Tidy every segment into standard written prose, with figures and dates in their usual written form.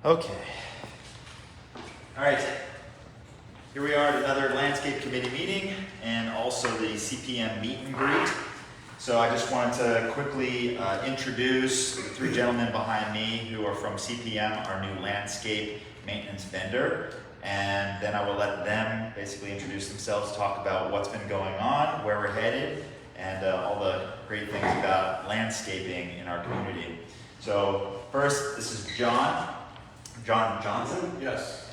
Okay. All right. Here we are at another landscape committee meeting and also the CPM Meet and Greet. So I just wanted to quickly introduce the three gentlemen behind me who are from CPM, our new landscape maintenance vendor. And then I will let them basically introduce themselves, talk about what's been going on, where we're headed, and all the great things about landscaping in our community. So first, this is John Johnson. Yes.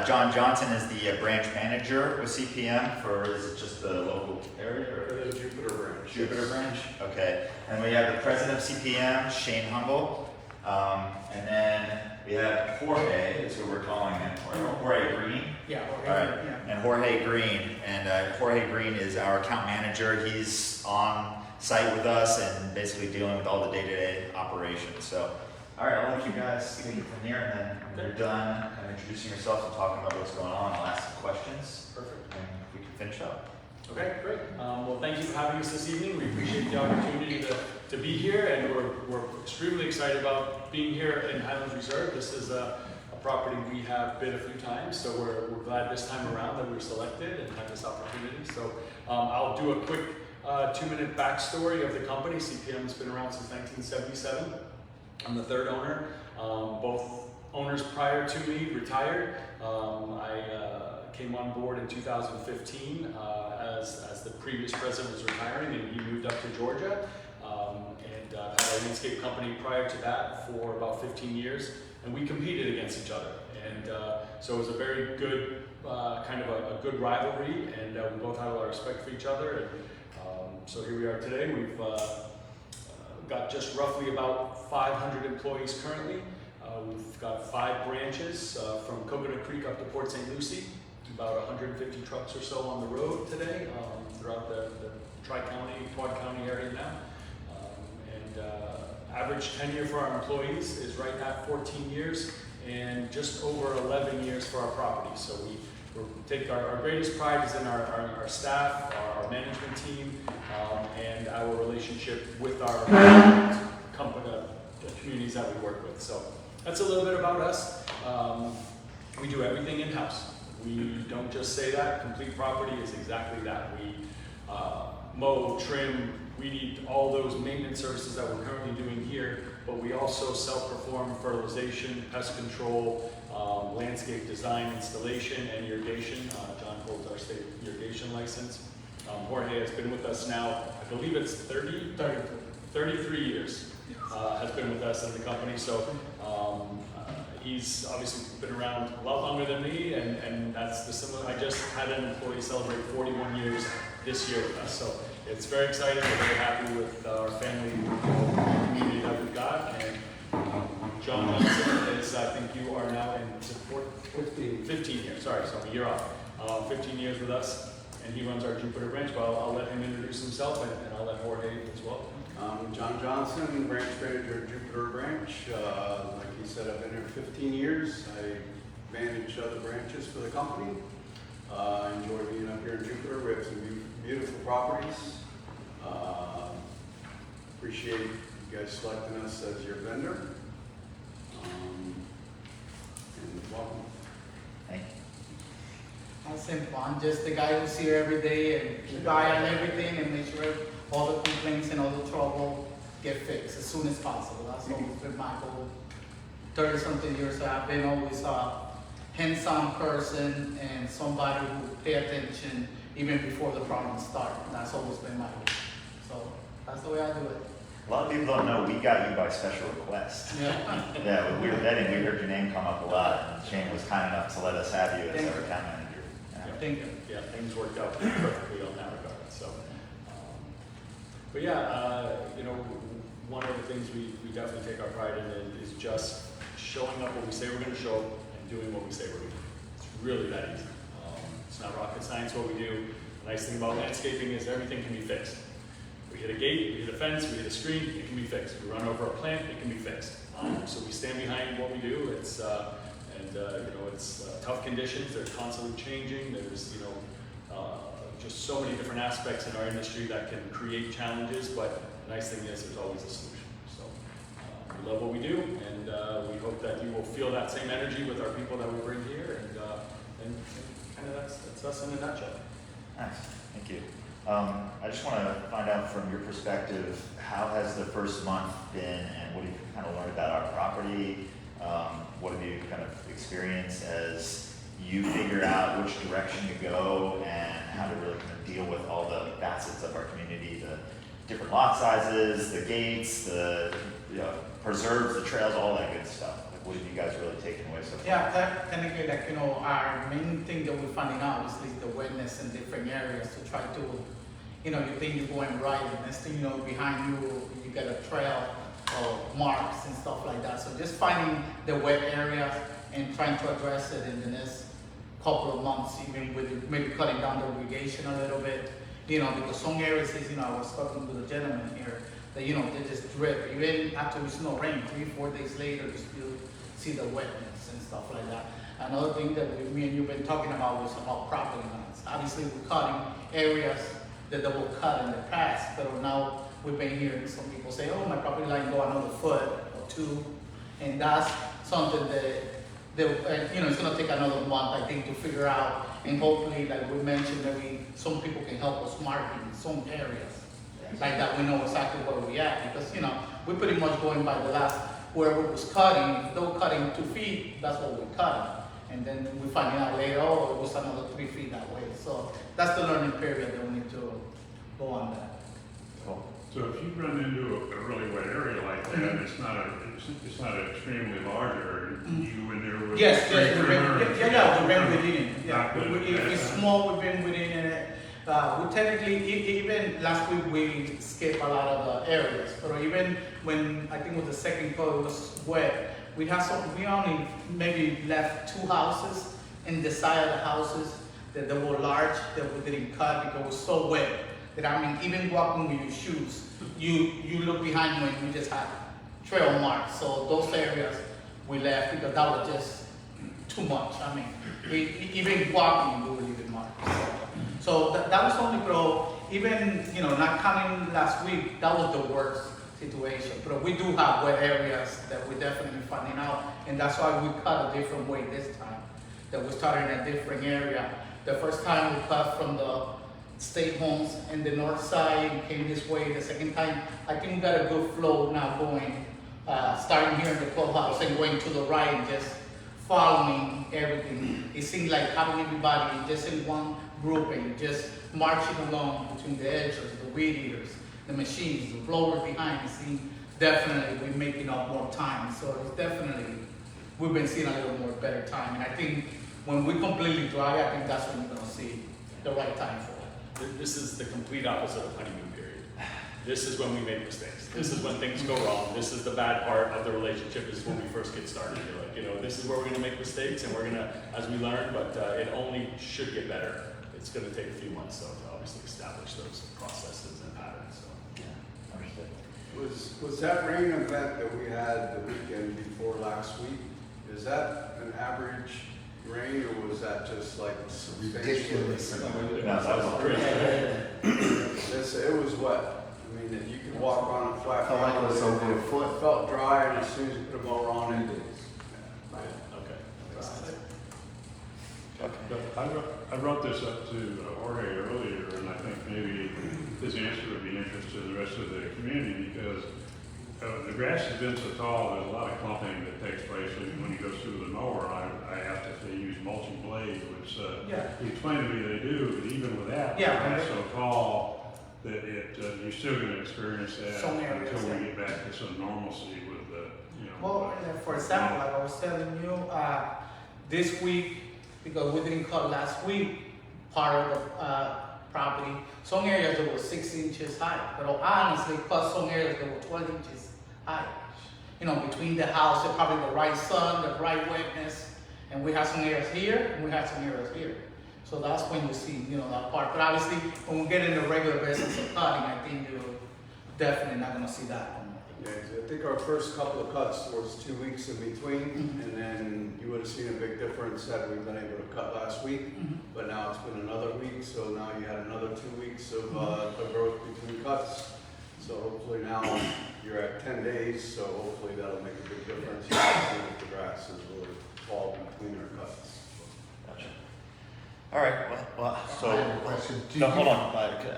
John Johnson is the branch manager with CPM for, is it just the local area? For the Jupiter branch. Jupiter branch, okay. And we have the president of CPM, Shane Humble. And then we have Jorge, is who we're calling him, or Jorge Green. Yeah, All right. yeah. And Jorge Green, and Jorge Green is our account manager. He's on site with us and basically dealing with all the day-to-day operations. So, all right, I'll let you guys take it from here, and then when you're done kind of introducing yourself and talking about what's going on, I'll ask some questions. Perfect. And we can finish up. Okay, great. Well, thank you for having us this evening. We appreciate the opportunity to be here, and we're extremely excited about being here in Highlands Reserve. This is a property we have bid a few times, so we're glad this time around that we were selected and had this opportunity. So I'll do a quick 2-minute backstory of the company. CPM has been around since 1977. I'm the third owner. Both owners prior to me retired. I came on board in 2015 as the previous president was retiring, and he moved up to Georgia. And I've had a landscape company prior to that for about 15 years, and we competed against each other. And so it was a very good, kind of a good rivalry, and we both had a lot of respect for each other. And so here we are today. We've got just roughly about 500 employees currently. We've got 5 branches from Coconut Creek up to Port St. Lucie. About 150 trucks or so on the road today throughout the Tri-County, Quad County area now. Average tenure for our employees is right at 14 years and just over 11 years for our property. So we take our greatest pride is in our staff, our management team, and our relationship with our company, the communities that we work with. So that's a little bit about us. We do everything in-house. We don't just say that. Complete Property is exactly that. We mow, trim, weed, all those maintenance services that we're currently doing here, but we also self-perform fertilization, pest control, landscape design, installation, and irrigation. John holds our state irrigation license. Jorge has been with us now, I believe it's 33 years has been with us in the company. So he's obviously been around a lot longer than me, and that's the similar. I just had an employee celebrate 41 years this year with us. So it's very exciting. We're very happy with our family community that we've got. And John Johnson is, I think you are now in support 15 years. Sorry, so I'm a year off. 15 years with us, and he runs our Jupiter branch. But I'll let him introduce himself, and I'll let Jorge as well. John Johnson, branch manager at Jupiter branch. Like he said, I've been here 15 years. I manage other branches for the company. Enjoy being up here in Jupiter. We have some beautiful properties. Appreciate you guys selecting us as your vendor. And welcome. Thank you. I'm simple. I'm just the guy who's here every day and keep an eye on everything and make sure all the complaints and all the trouble get fixed as soon as possible. That's always been my goal. 30-something years I've been always a hands-on person and somebody who pay attention even before the problems start. That's always been my goal. So that's the way I do it. A lot of people don't know we got you by special request. Yeah. Yeah, when we were vetting, we heard your name come up a lot. Shane was kind enough to let us have you as our account manager. Yeah. Thank you. Yeah, things worked out perfectly on that regard. So, but yeah, you know, one of the things we definitely take our pride in is just showing up when we say we're going to show up and doing what we say we're going to do. It's really that easy. It's not rocket science what we do. The nice thing about landscaping is everything can be fixed. We hit a gate, we hit a fence, we hit a screen, it can be fixed. We run over a plant, it can be fixed. So we stand behind what we do. It's it's tough conditions. They're constantly changing. There's just so many different aspects in our industry that can create challenges. But the nice thing is there's always a solution. So we love what we do, and we hope hope that you will feel that same energy with our people that we bring here, and kind of that's us in a nutshell. Nice, thank you. I just want to find out from your perspective, how has the first month been, and what have you kind of learned about our property? What have you kind of experienced as you figure out which direction to go and how to really kind of deal with all the facets of our community, the different lot sizes, the gates, the preserves, the trails, all that good stuff? Like, what have you guys really taken away so far? Yeah, technically, like, our main thing that we're finding out is the wetness in different areas to try to, you think you're going right, and next thing you know, behind you get a trail or marks and stuff like that. So just finding the wet areas and trying to address it in the next couple of months, even with maybe cutting down the irrigation a little bit, because some areas, I was talking with a gentleman here, that, they just drip. Even after it's no rain, 3-4 days later, you still see the wetness and stuff like that. Another thing that me and you've been talking about was about property lines. Obviously, we're cutting areas that they will cut in the past, but now we've been hearing some people say, oh, my property line go another foot or two, and that's something that it's going to take another month, I think, to figure out, and hopefully, like we mentioned, maybe some people can help us mark in some areas, like that we know exactly where we at, because, we're pretty much going by the last, whoever was cutting, if they were cutting 2 feet, that's what we're cutting. And then we find out later, oh, it was another 3 feet that way. So that's the learning period that we need to go on that. Cool. So if you run into a really wet area like that, it's not an extremely large area. You in there with Yes, three we've trimmers, been within it. Yeah, Not good. if it's small, we've been within it. We technically, even last week, we skipped a lot of the areas. But even when I think it was the second coat, it was wet. We only maybe left 2 houses in the side of the houses that they were large that we didn't cut because it was so wet that even walking with your shoes, you look behind you and you just had trail marks. So those areas we left because that was just too much. Even walking we were leaving marks. So that was only, bro. Even not counting last week, that was the worst situation. But we do have wet areas that we're definitely finding out, and that's why we cut a different way this time. That we started in a different area. The first time we cut from the state homes in the north side and came this way. The second time, I think we got a good flow now going, starting here in the clubhouse and going to the right and just following everything. It seemed like having everybody just in one group and just marching along between the edges, the weed eaters, the machines, the blowers behind the scene. Definitely we're making up more time. So it's definitely, we've been seeing a little more better time. And I think when we completely dry, I think that's when you're gonna see the right time for it. This is the complete opposite of honeymoon period. This is when we make mistakes. This is when things go wrong. This is the bad part of the relationship, is when we first get started. You're like, this is where we're gonna make mistakes, and we're gonna, as we learn, but it only should get better. It's gonna take a few months, though, to obviously establish those processes and patterns, so. Yeah, understood. Was that rain event that we had the weekend before last week, is that an average rain, or was that just like Ridiculous. substantial? No, that was all great. It was wet. If you could walk on a flat Felt like it was ground, over a foot. It felt dry, and as soon as you put a mower on it, Okay. I brought this up to Jorge earlier, and I think maybe his answer would be interesting to the rest of the community, because the grass has been so tall, there's a lot of clumping that takes place when you go through the mower. I asked if they use mulching blades, which he explained to me they do, but even with that, the grass so tall that you're still going to experience that Some areas, until we get back to some normalcy with the, Well, for example, like I was telling you, this week, because we didn't cut last week, part of the property, some areas that were 6 inches high, but I honestly cut some areas that were 12 inches high. Between the house and probably the right sun, the right wetness, and we have some areas here, and we have some areas here. So that's when you see, that part. But obviously, when we get in the regular business of cutting, I think you're definitely not gonna see that anymore. Yeah, 'cause I think our first couple of cuts was 2 weeks in between, and then you would have seen a big difference had we been able to cut last week. But now it's been another week, so now you had another 2 weeks of growth between cuts. So hopefully now you're at 10 days, so hopefully that'll make a big difference. You can see with the question. No, hold on,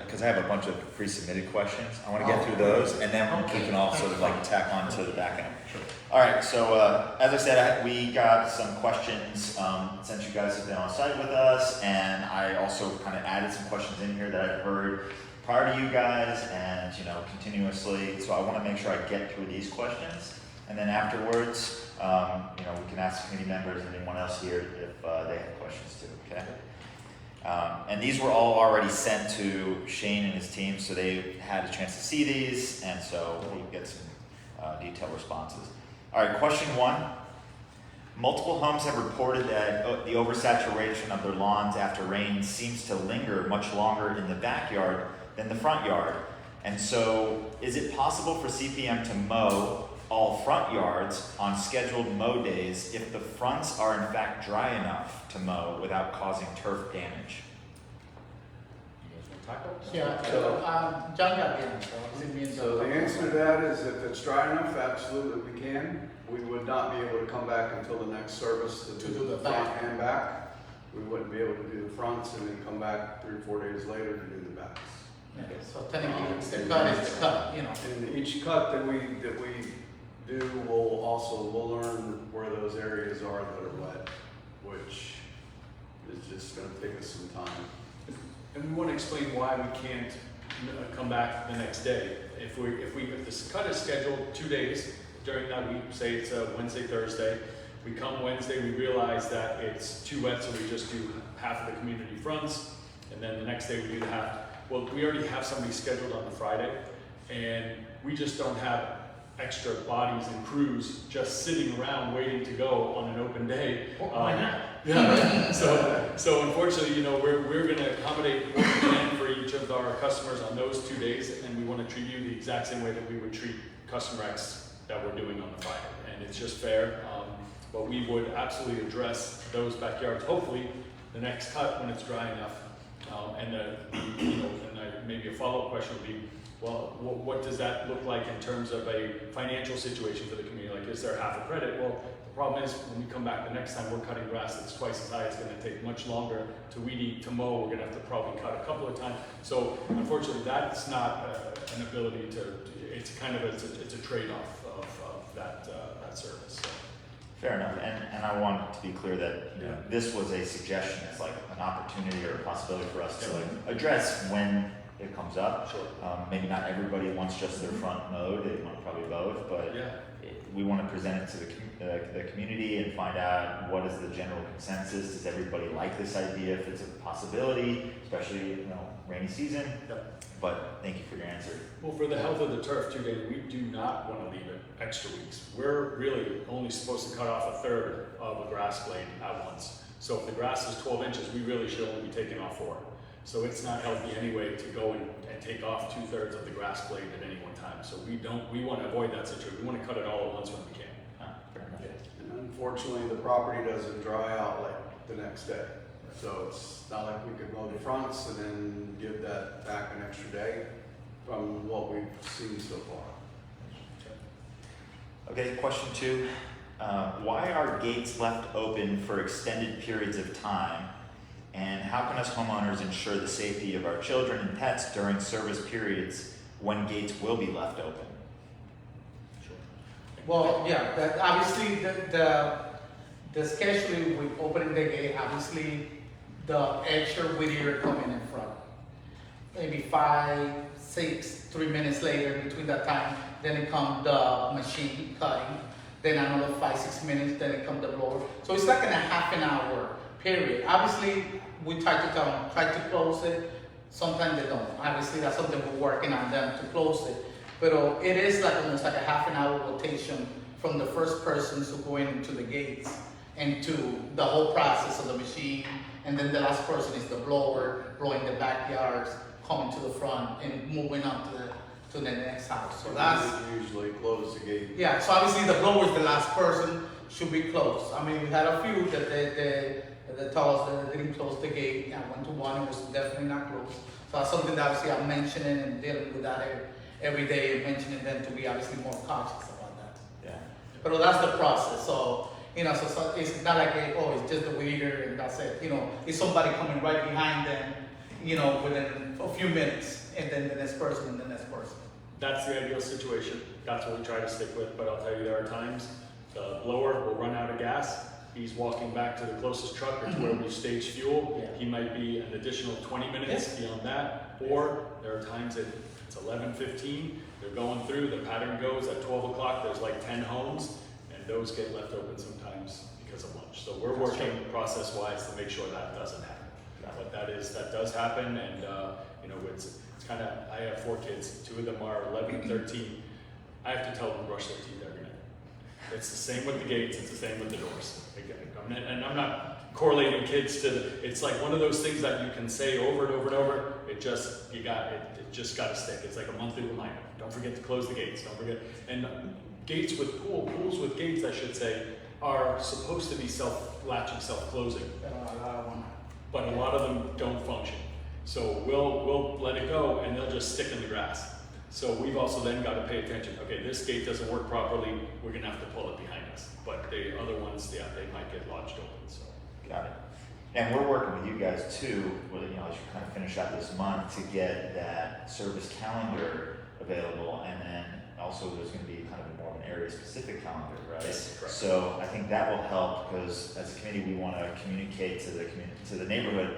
because I have a bunch of pre-submitted questions. I want to get through those, and then we can all sort of like tack on to the back end. Sure. All right, so as I said, we got some questions since you guys have been on site with us, and I also kind of added some questions in here that I've heard prior to you guys and, you know, continuously. So I want to make sure I get through these questions, and then afterwards, you know, we can ask committee members and anyone else here if they have questions too, okay? And these were all already sent to Shane and his team, so they had a chance to see these, and so we'll get some detailed responses. All right, question 1. Multiple homes have reported that the oversaturation of their lawns after rain seems to linger much longer in the backyard than the front yard. And so, is it possible for CPM to mow all front yards on scheduled mow days if the fronts are in fact dry enough to mow without causing turf damage? Yeah, so, John got the answer. Obviously, me and So the John- answer to that is if it's dry enough, absolutely we can. We would not be able to come back until the next service to do the front back. and back. We wouldn't be able to do the fronts and then come back 3 or 4 days later to do the backs. Yeah, so technically, it's the cut is the cut, you know. And each cut that we do we'll learn where those areas are that are wet, which is just gonna take us some time. And we want to explain why we can't come back the next day. If this cut is scheduled 2 days, during that week, say it's a Wednesday, Thursday, we come Wednesday, we realize that it's too wet, so we just do half of the community fronts, and then the next day we do the half. Well, we already have somebody scheduled on the Friday, and we just don't have extra bodies and crews just sitting around waiting to go on an open day. Why not? Yeah, so unfortunately, you know, we're gonna accommodate what we can for each of our customers on those 2 days, and we wanna treat you the exact same way that we would treat customer X that we're doing on the Friday, and it's just fair. But we would absolutely address those backyards, hopefully, the next cut when it's dry enough. Maybe a follow-up question would be, well, what does that look like in terms of a financial situation for the community? Like, is there half a credit? Well, the problem is when we come back the next time, we're cutting grass that's twice as high. It's going to take much longer to weed eat, to mow. We're going to have to probably cut a couple of times. So unfortunately, that's not an ability to. It's kind of it's a trade-off of that service. So. Fair enough, and I want to be clear that, you know, this was a suggestion, it's like an opportunity or a possibility for us to like address when it comes up. Sure. Maybe not everybody wants just their front mowed, they want probably both, but Yeah. we want to present it to the community and find out what is the general consensus. Does everybody like this idea? If it's a possibility, especially, you know, rainy season. Yep. But thank you for your answer. Well, for the health of the turf, 2 days, we do not want to leave it extra weeks. We're really only supposed to cut off 1/3 of a grass blade at once. So if the grass is 12 inches, we really should only be taking off 4. So it's not healthy anyway to go and take off 2/3 of the grass blade at any one time. So we want to avoid that situation. We want to cut it all at once when we can. Fair enough. And unfortunately, the property doesn't dry out like the next day. So it's not like we could mow the fronts and then give that back an extra day from what we've seen so far. Okay, question 2. Why are gates left open for extended periods of time? And how can us homeowners ensure the safety of our children and pets during service periods when gates will be left open? Well, yeah, that obviously the scheduling with opening the gate, obviously the extra Whittier coming in front. Maybe 5, 6, 3 minutes later between that time, then it comes the machine cutting, then another 5, 6 minutes, then it comes the blower. So it's like in a half an hour period. Obviously, we try to close it. Sometimes they don't. Obviously, that's something we're working on them to close it. But it is like almost like a half an hour rotation from the first person to go into the gates and to the whole process of the machine. And then the last person is the blower, blowing the backyards, coming to the front and moving on to the next house. So that's, We usually close the gate. yeah, so obviously the blower is the last person, should be closed. I mean, we had a few that they told us that they didn't close the gate. I went to one, it was definitely not closed. So that's something that obviously I'm mentioning and dealing with that every day, and mentioning them to be obviously more cautious about that. Yeah. But that's the process. So, you know, so it's not like, it's just the weeder and that's it. You know, it's somebody coming right behind them within a few minutes, and then the next person and the next person. That's the ideal situation. That's what we try to stick with, but I'll tell you, there are times the blower will run out of gas. He's walking back to the closest truck or to where we stage fuel. Yeah. He might be an additional 20 minutes beyond that. Or there are times that it's 11:15, they're going through, the pattern goes at 12 o'clock, there's like 10 homes, and those get left open sometimes because of lunch. So we're working process-wise to make sure that doesn't happen. But that does happen, and it's kind of, I have 4 kids, 2 of them are 11 and 13. I have to tell them to brush their teeth every night. It's the same with the gates, it's the same with the doors. And I'm not correlating kids to, it's like one of those things that you can say over and over and over, it just got to stick. It's like a monthly reminder. Don't forget to close the gates, don't forget. And gates with pools with gates, I should say, are supposed to be self-latching, self-closing. But a lot of them don't function. So we'll let it go and they'll just stick in the grass. So we've also then got to pay attention. Okay, this gate doesn't work properly, we're gonna have to pull it behind us. But the other ones, they might get lodged open, so. Got it. And we're working with you guys too, as you kind of finish out this month to get that service calendar available, and then also there's gonna be kind of more of an area-specific calendar, right? Yes, correct. So I think that will help, because as a committee, we wanna communicate to the neighborhood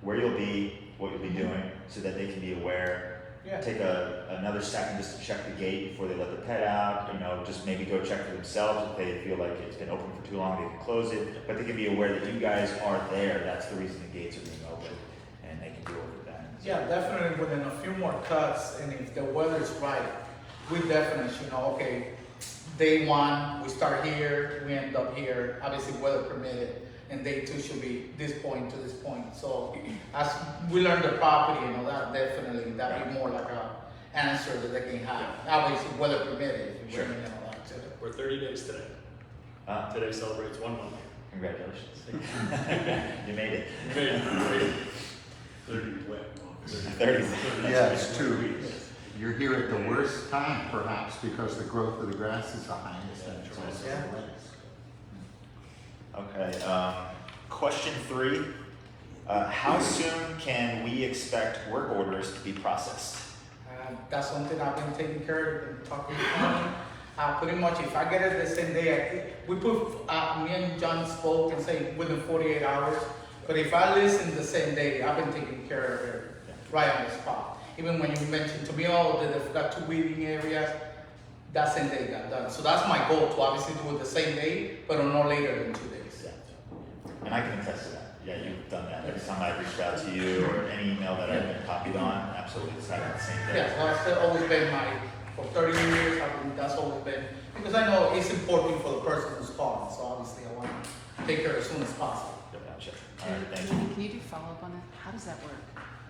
where you'll be, what you'll be doing, so that they can be aware. Yeah. Take another second just to check the gate before they let the pet out, just maybe go check for themselves if they feel like it's been open for too long, they can close it, but they can be aware that you guys are there, that's the reason the gates are being open, and they can deal with that. Yeah, definitely within a few more cuts, and if the weather's right, we definitely should know, okay, day 1, we start here, we end up here, obviously weather permitted, and day 2 should be this point to this point. So as we learn the property and all that, definitely, that'd be more like a answer that they can have. Obviously weather permitted, if you Sure. bring in all that too. We're 30 days today. Today celebrates 1 month. Congratulations. You made it. We made it. 30 wet. 30. Yes, true. You're here at the worst time, perhaps, because the growth of the grass is the highest, and it's also Yeah. the wettest. Okay, question 3. How soon can we expect work orders to be processed? That's something I've been taking care of and talking to Tony. Pretty much, if I get it the same day, we put, me and John spoke and say within 48 hours. But if I listen the same day, I've been taking care of it right on the spot. Even when you mentioned to me, they've got 2 weeding areas, that same day got done. So that's my goal, to obviously do it the same day, but no later than 2 days. And I can attest to that. Yeah, you've done that. Every time I've reached out to you or any email that I've been copied on, absolutely, it's happened the same day. Yeah, so that's always been for 30 years, that's always been, because I know it's important for the person who's calling, so obviously I want to take care as soon as possible. Gotcha. All right, thank you. Can you do follow-up on that? How does that work?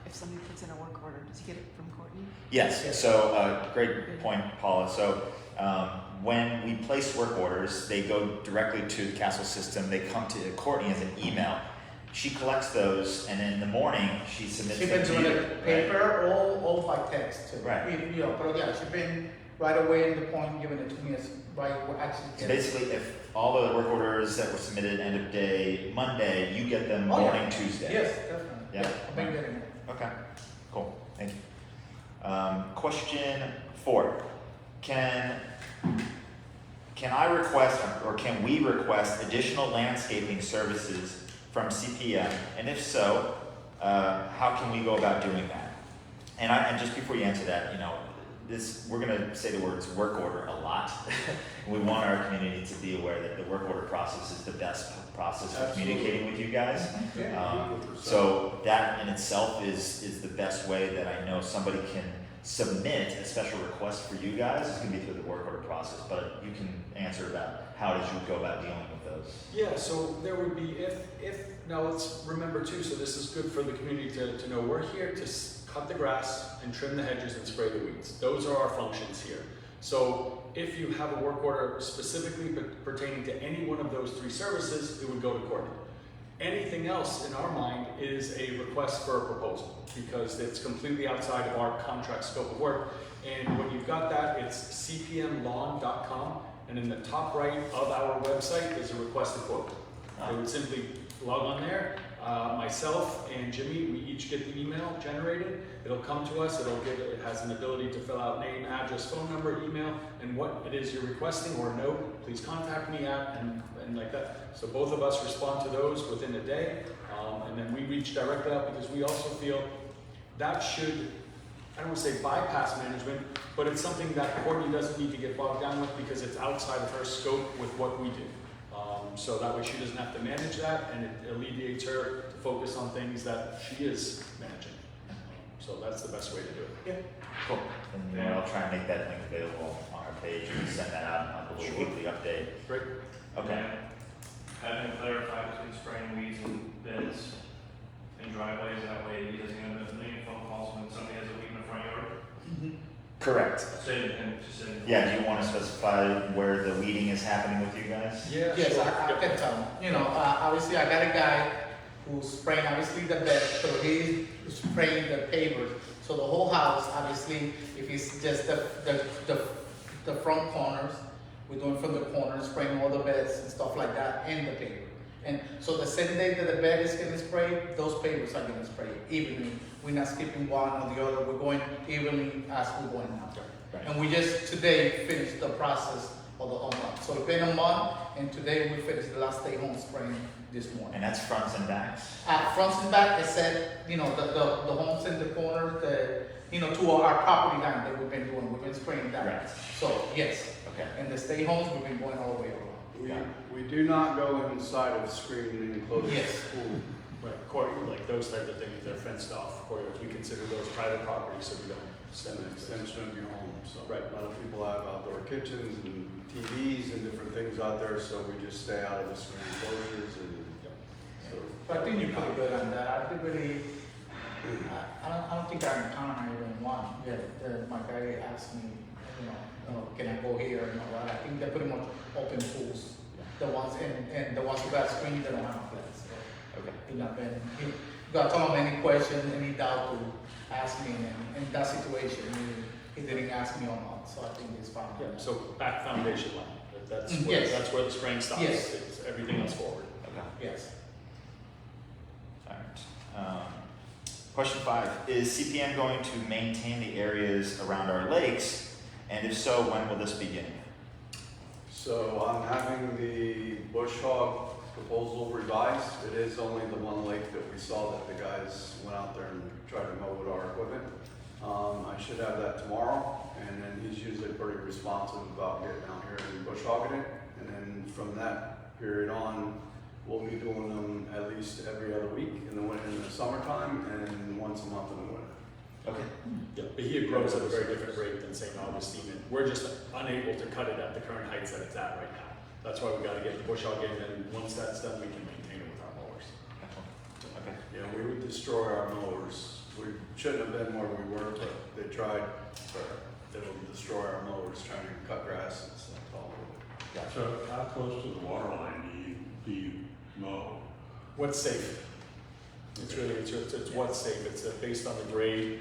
If somebody puts in a work order, does he get it from Courtney? Yes, so great point, Paula. So when we place work orders, they go directly to the Castle system. They come to Courtney as an email. She collects those, and in the morning she submits She's them been to doing you. it paper, all by text too. Right. But yeah, she's been right away in the point, giving it to me as right, actually. So basically, if all of the work orders that were submitted end of day Monday, you get them Oh, yeah. morning Tuesday. Yes, definitely. Yeah. I've been getting it. Okay, cool, thank you. Question 4, can I request, or can we request additional landscaping services from CPM? And if so, how can we go about doing that? And just before you answer that, we're gonna say the words work order a lot. We want our community to be aware that the work order process is the best process for communicating with you guys. So that in itself is the best way that I know somebody can submit a special request for you guys. It's gonna be through the work order process, but you can answer about how did you go about dealing with those. Yeah, so there would be, now let's remember too, so this is good for the community to know, we're here to cut the grass and trim the hedges and spray the weeds. Those are our functions here. So if you have a work order specifically pertaining to any one of those 3 services, it would go to Courtney. Anything else in our mind is a request for a proposal, because it's completely outside of our contract scope of work. And when you've got that, it's cpmlawn.com, and in the top right of our website is a request to quote. They would simply log on there, myself and Jimmy, we each get the email generated. It'll come to us, it has an ability to fill out name, address, phone number, email, and what it is you're requesting or note, please contact me at, and like that. So both of us respond to those within a day, and then we reach directly out because we also feel that should, I don't want to say bypass management, but it's something that Courtney doesn't need to get bogged down with because it's outside of her scope with what we do. So that way she doesn't have to manage that, and it alleviates her to focus on things that she is managing. So that's the best way to do it. Yeah. Cool. And you know, I'll try and make that link available on our page and send that out on the Sure. weekly update. Great. Okay. Having clarified between spraying weeds and beds and driveways, that way he doesn't end up making phone calls when somebody has a weed in the front yard. Correct. Same, and just saying. Yeah, do you want to specify where the weeding is happening with you guys? Yeah, Yes, sure. I can tell. You know, obviously I got a guy who's spraying obviously the bed, so he's spraying the pavers. So the whole house, obviously, if it's just the front corners, we're doing from the corners, spraying all the beds and stuff like that, and the paver. And so the same day that the bed is getting sprayed, those pavers are getting sprayed evenly. We're not skipping one or the other, we're going evenly as we're going now. Right. And we just today finished the process of the home run. So it's been a month, and today we finished the last day home spraying this morning. And that's fronts and backs? Fronts and back, it said, you know, the homes in the corners, to our property line that we've been doing, we've been spraying that. Right. So, yes. Okay. And the stay homes, we've been going all the way around. We do not go inside of screened enclosed Yes. pool. Right, Corey, like those type of things, they're fenced off, Corey, we consider those private properties, so we don't It's send an them. extension of your home, so. Right. A lot of people have outdoor kitchens and TVs and different things out there, so we just stay out of the screen enclosures and. So. But I think you're pretty good on that. I think really, I don't think I encountered even one. Yeah, my guy asked me, can I go here and all that. I think they're pretty much open pools. The ones and the ones who got screened, they don't have a place. So Okay. he not been. He got tell him any question, any doubt to ask me, and in that situation, he didn't ask me or not. So I think it's fine. Yeah, so back foundation line, that's Mm, where, yes. that's where the spraying stops. Yes. It's everything else forward. Okay. Yes. All right. Question 5, is CPM going to maintain the areas around our lakes? And if so, when will this begin? So I'm having the bush hog proposal revised. It is only the one lake that we saw that the guys went out there and tried to mow with our equipment. I should have that tomorrow, and then he's usually pretty responsive about getting out here and bush hogging it. And then from that period on, we'll be doing them at least every other week in the summertime, and once a month in the winter. Okay. Yeah, but he grows at a very different rate than St. Augustine, and we're just unable to cut it at the current heights that it's at right now. That's why we gotta get the bush hog in, and once that's done, we can maintain it with our mowers. Okay. Yeah, we would destroy our mowers. We shouldn't have been where we were, but they tried, it'll destroy our mowers trying to cut grass and stuff all over. So how close to the water line do you mow? What's safe? It's really, it's what's safe, it's based on the grade,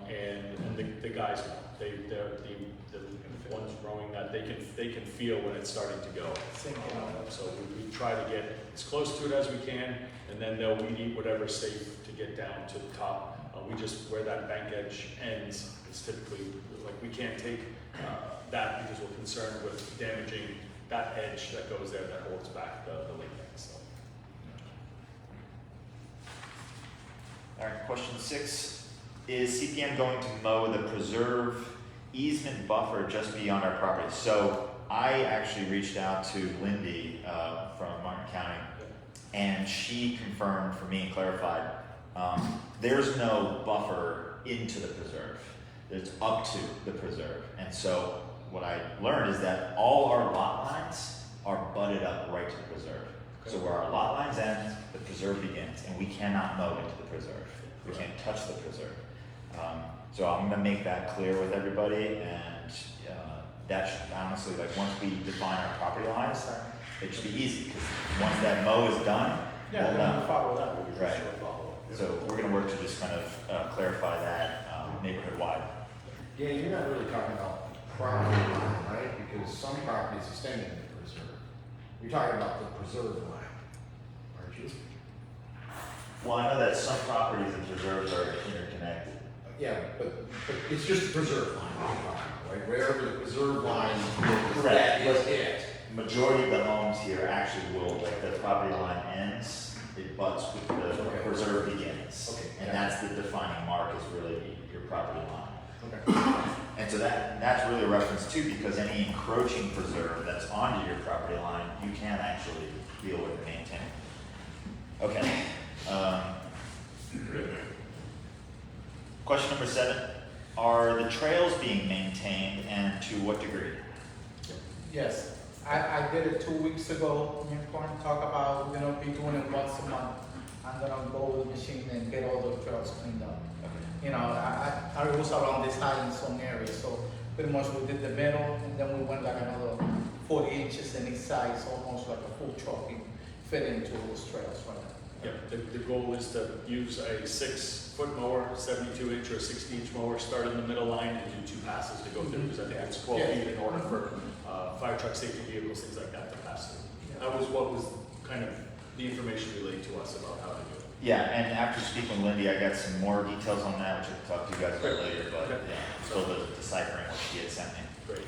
and the guys know, they're the ones growing that, they can feel when it's starting to go. So we try to get as close to it as we can, and then they'll weed eat whatever's safe to get down to the top. We just, where that bank edge ends, it's typically, like, we can't take that because we're concerned with damaging that edge that goes there that holds back the lake bank, so. All right, question 6, is CPM going to mow the preserve easement buffer just beyond our property? So I actually reached out to Lindy from Martin County, and she confirmed for me and clarified, there's no buffer into the preserve. It's up to the preserve. And so what I learned is that all our lot lines are butted up right to the preserve. So where our lot lines end, the preserve begins, and we cannot mow into the preserve. We can't touch the preserve. So I'm gonna make that clear with everybody, and that should honestly, like, once we define our property lines, it should be easy, because once that mow is done, Yeah, we'll then know. we follow that. Right. Follow it. So we're gonna work to just kind of clarify that neighborhood-wide. Yeah, you're not really talking about property line, right? Because some properties extend into the preserve. You're talking about the preserve line, aren't you? Well, I know that some properties and preserves are interconnected. Yeah, but it's just the preserve line, right? Wherever the preserve line is, Right. that is it. Majority of the homes here actually will, like the property line ends, it butts with the Okay. preserve begins. Okay, And yeah. that's the defining mark is really your property line. Okay. And so that's really a reference too, because any encroaching preserve that's onto your property line, you can actually deal with and maintain. Okay. Question number 7, are the trails being maintained and to what degree? Yes, I did it 2 weeks ago. Me and Corn talk about, we're gonna be doing it once a month. I'm gonna go with the machine and get all the trails cleaned up. You know, I was around this high in some areas, so pretty much we did the middle, and then we went like another 40 inches in each side, so almost like a full truck can fit into those trails right now. Yeah, the goal is to use a 6-foot mower, 72-inch or 60-inch mower, start in the middle line and do 2 passes to go through, because I think it's 12 Yeah. feet in order for fire truck safety vehicles, things like that to pass through. That was what was kind of the information relayed to us about how to do it. Yeah, and after speaking with Lindy, I got some more details on that, which I'll talk to you guys about later, but Okay. yeah, still deciphering what she had sent me. Great.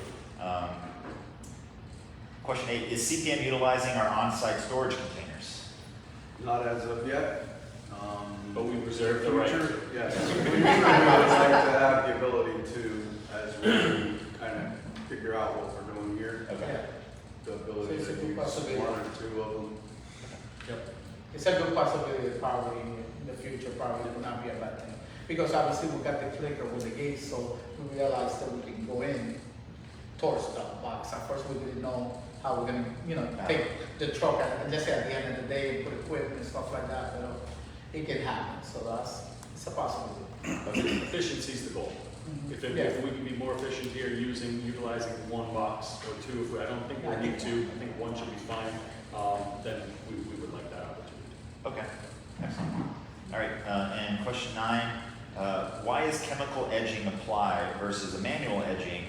Question 8, is CPM utilizing our on-site storage containers? Not as of yet. But we reserve the right. Future, yes. We would like to have the ability to, as we kind of figure out what we're doing here, Okay. the ability So it's a to good use possibility. 1 or 2 of them. Yep. It's a good possibility that probably in the future probably will not be a bad thing. Because obviously we got the clicker with the gate, so we realized that we can go in towards the box. At first we didn't know how we're gonna, take the truck and just at the end of the day and put equipment and stuff like that, it can happen, so it's a possibility. Efficiency is the goal. If Yeah. we can be more efficient here utilizing 1 box or 2, I don't think we'll need 2, I think 1 should be fine, then we would like that opportunity. Okay, excellent. All right, and question 9, why is chemical edging applied versus a manual edging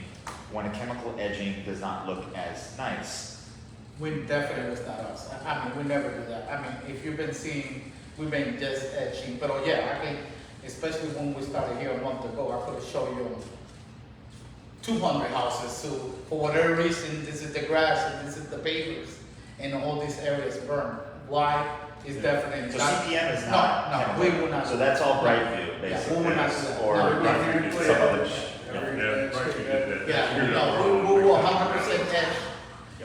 when a chemical edging does not look as nice? We definitely was not us. I mean, we never do that. I mean, if you've been seeing, we've been just etching, but yeah, I think, especially when we started here a month ago, I could show you 200 houses, so for whatever reason, this is the grass and this is the pavers, and all these areas burn. Why? Is definitely So not. CPM is not No, chemical. we will not. So that's all Brightview, Yeah, basically. we will not do that. Or No, some other. Yeah, right, we did that. Yeah, no, we will 100% edge.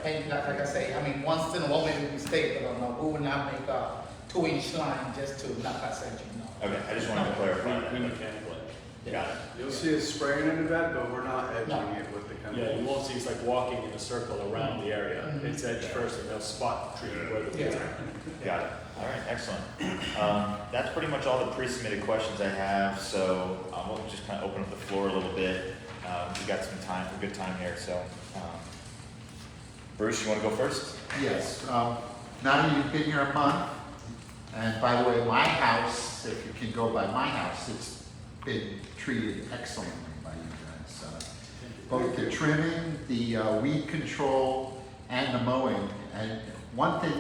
And like I say, I mean, once in a while maybe we stay, but no, we will not make a 2-inch line just to not pass edging, no. Okay, I just wanted to clarify that. We mechanical it. Got it. You'll see us spraying in the bed, but we're not edging No. it with the Yeah, you chemicals. won't see, it's like walking in a circle around the area. Mhm. It's edge first and they'll spot treat where the Yeah. weeds are. Got it. All right, excellent. That's pretty much all the pre-submitted questions I have, so we'll just kind of open up the floor a little bit. We got some time, a good time here, so. Bruce, you want to go first? Yes, now that you've been here a month, and by the way, my house, if you can go by my house, it's been treated excellently by you guys. Both the trimming, the weed control, and the mowing. And one thing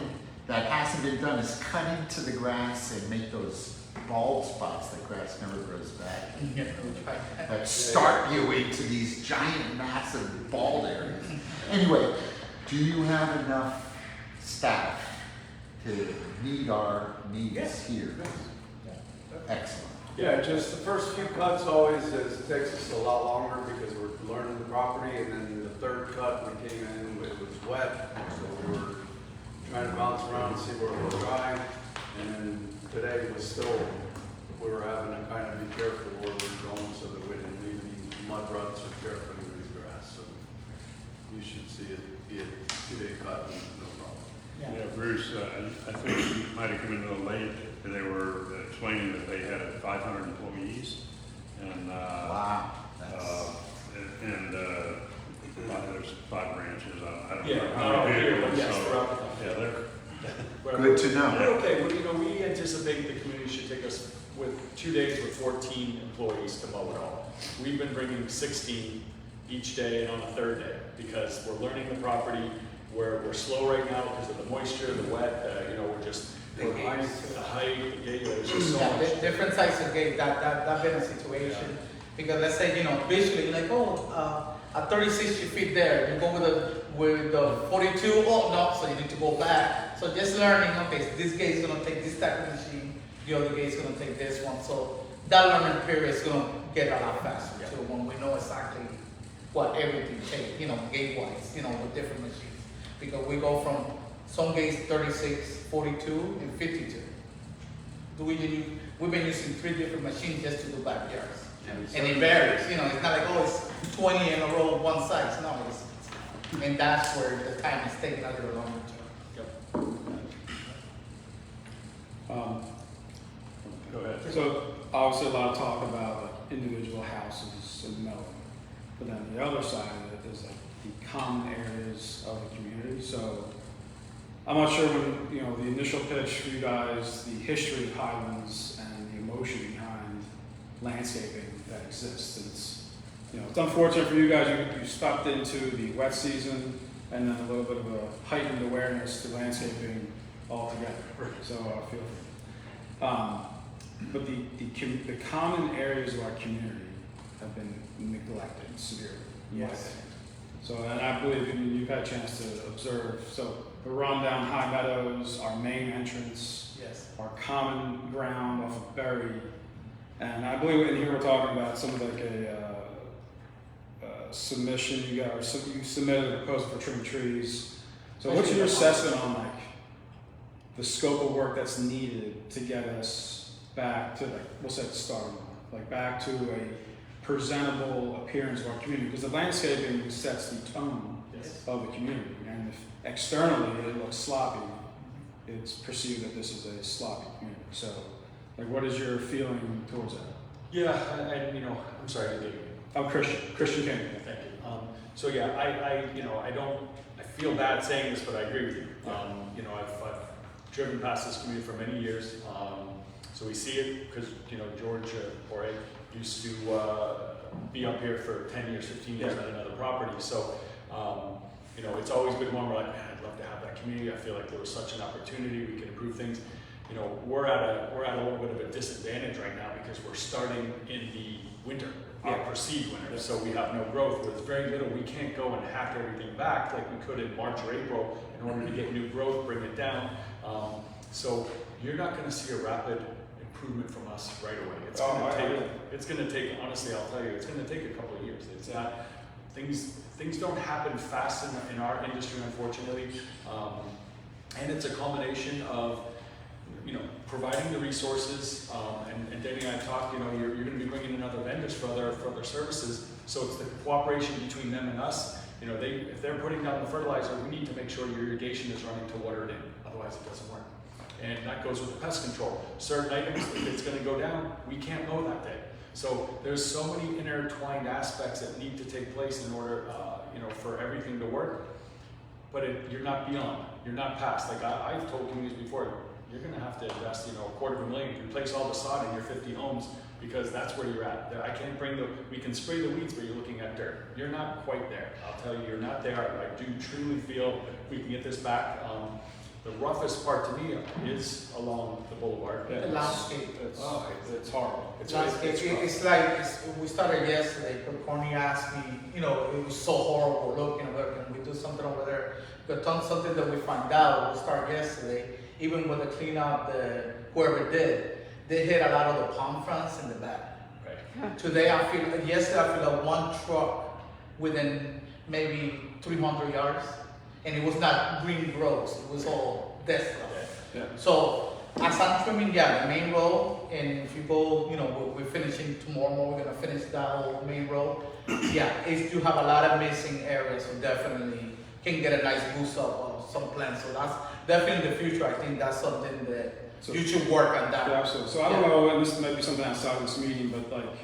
that hasn't been done is cut into the grass and make those bald spots that grass never grows back. Yeah, we try. That start you into these giant, massive bald areas. Anyway, do you have enough staff to meet our needs here? Excellent. Yeah, just the first few cuts always takes us a lot longer because we're learning the property, and then the 3rd cut, we came in, it was wet, so we were trying to bounce around and see where it was dry. And then today was still, we were having to kind of be careful where we were going so that we didn't leave any mud ruts or tear up anybody's grass. So you should see it be a 2-day cut, and no problem. Yeah, Bruce, I think you might have come in a little late. They were explaining that they had 500 employees, and Wow. That's- there's 5 branches. I don't Yeah, know not how all many here, but vehicles, yes, so, throughout the yeah, they're Good to know. We're okay, we anticipate the community should take us with 2 days with 14 employees to mow it all. We've been bringing 16 each day and on the 3rd day, because we're learning the property, we're slow right now because of the moisture, the wet, you know, we're behind the height, the gate, there's just so Yeah, much. different size of gate, that been a situation. Because let's say, you know, visually, like, at 36 you fit there, you go with the 42, oh no, so you need to go back. So just learning, okay, so this gate is gonna take this type of machine, the other gate is gonna take this one. So that learning period is gonna get a lot faster too, when we know exactly what everything takes, you know, gate wise, you know, with different machines. Because we go from some gates 36, 42, and 52. We've been using 3 different machines just to do backyards. And it varies, you know, it's not like, oh, it's 20 in a row, one size. No, and that's where the time is taking a little longer Go ahead. So obviously a lot of talk about like individual houses and Melbourne, but then the other side of it is like the common areas of the community. So I'm not sure when, you know, the initial pitch for you guys, the history of Highlands and the emotion behind landscaping that exists. And it's, you know, it's unfortunate for you guys, you stepped into the wet season and then a little bit of a heightened awareness to landscaping altogether. So I feel but the common areas of our community have been neglected severely. Yes. So, and I believe you've had a chance to observe. So we run down High Meadows, our main entrance, Yes. our common ground off of Berry, and I believe in here we're talking about some of like a submission you got, or you submitted a proposal for trimming trees. So what's your assessment on like the scope of work that's needed to get us back to, like, we'll say the starting line, like back to a presentable appearance of our community? Because the landscaping sets the tone of the community, and if externally it looks sloppy, it's perceived that this is a sloppy community. So, like, what is your feeling towards that? Yeah, and you know, I'm sorry, I didn't. I'm Christian King. Thank you. So yeah, I feel bad saying this, but I agree with you. You know, I've driven past this community for many years. So we see it because, you know, George or I used to be up here for 10 years, 15 years on another property. So, you know, it's always been one where like, man, I'd love to have that community. I feel like there was such an opportunity, we could improve things. You know, we're at a little bit of a disadvantage right now because we're starting in the winter, perceived winter. So we have no growth. With very little, we can't go and hack everything back like we could in March or April in order to get new growth, bring it down. So you're not going to see a rapid improvement from us right away. It's going to take, honestly, I'll tell you, it's going to take a couple of years. It's not, things don't happen fast in our industry, unfortunately. And it's a combination of, you know, providing the resources, and Danny and I talked, you know, you're going to be bringing in other vendors for other services. So it's the cooperation between them and us. You know, if they're putting down the fertilizer, we need to make sure your irrigation is running to water it in. Otherwise, it doesn't work. And that goes with the pest control. Certain items, if it's going to go down, we can't mow that day. So there's so many intertwined aspects that need to take place in order, you know, for everything to work. But you're not beyond. You're not past. Like I've told communities before, you're going to have to invest, you know, $250,000 to replace all the sod in your 50 homes because that's where you're at. I can't we can spray the weeds, but you're looking at dirt. You're not quite there. I'll tell you, you're not there. I do truly feel we can get this back. The roughest part to me is along the boulevard. The landscape. It's horrible. It's like, we started yesterday, but Connie asked me, you know, it was so horrible, look, you know, can we do something over there? But something that we found out, we started yesterday, even with the cleanup, whoever did, they hit a lot of the palm fronds in the back. Right. Today, yesterday I filled up one truck within maybe 300 yards, and it was not green growth, it was all death stuff. Yeah. So, as I'm trimming, the main road, and if you go, you know, we're finishing tomorrow, we're gonna finish that whole main road. You have a lot of missing areas, so definitely can get a nice boost up of some plants. So that's definitely the future. I think that's something that you should work on that. Yeah, absolutely. So I don't know, and this might be something outside of this meeting, but like,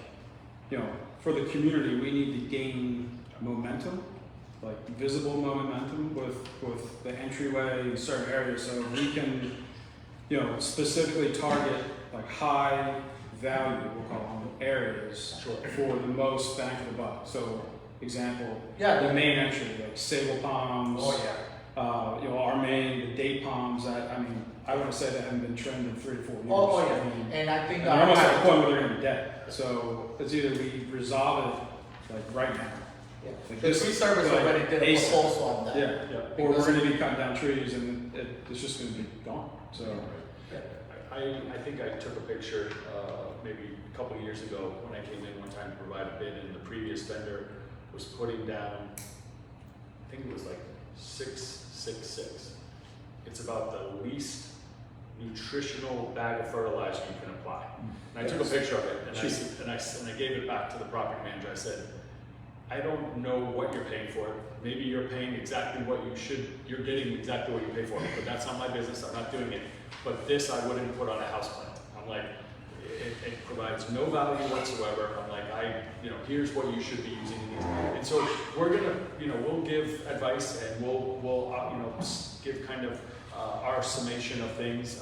you know, for the community, we need to gain momentum, like visible momentum with the entryway in certain areas, so we can, you know, specifically target like high value, we'll call them, areas for the most bang for the buck. So, example, the main entry, like sable palms, our main, the date palms, I mean, I want to say they haven't been trimmed in 3 to 4 years. Oh, I yeah, mean, and I think. and they're almost at a point where they're going to be dead. So it's either we resolve it like right now. Like The this- tree service like already did a ASAP. proposal on that. Yeah, or we're going to be cutting down trees and it's just going to be gone. So I think I took a picture, maybe a couple of years ago when I came in one time to provide a bid, and the previous vendor was putting down, I think it was like 666. It's about the least nutritional bag of fertilizer you can apply. And I took a picture of it, and I gave it back to the property manager. I said, I don't know what you're paying for it. Maybe you're paying exactly what you should, you're getting exactly what you pay for it, but that's not my business, I'm not doing it. But this I wouldn't put on a house plant. I'm like, it provides no value whatsoever. I'm like, here's what you should be using in these. And so we're gonna, we'll give advice and we'll give kind of our summation of things.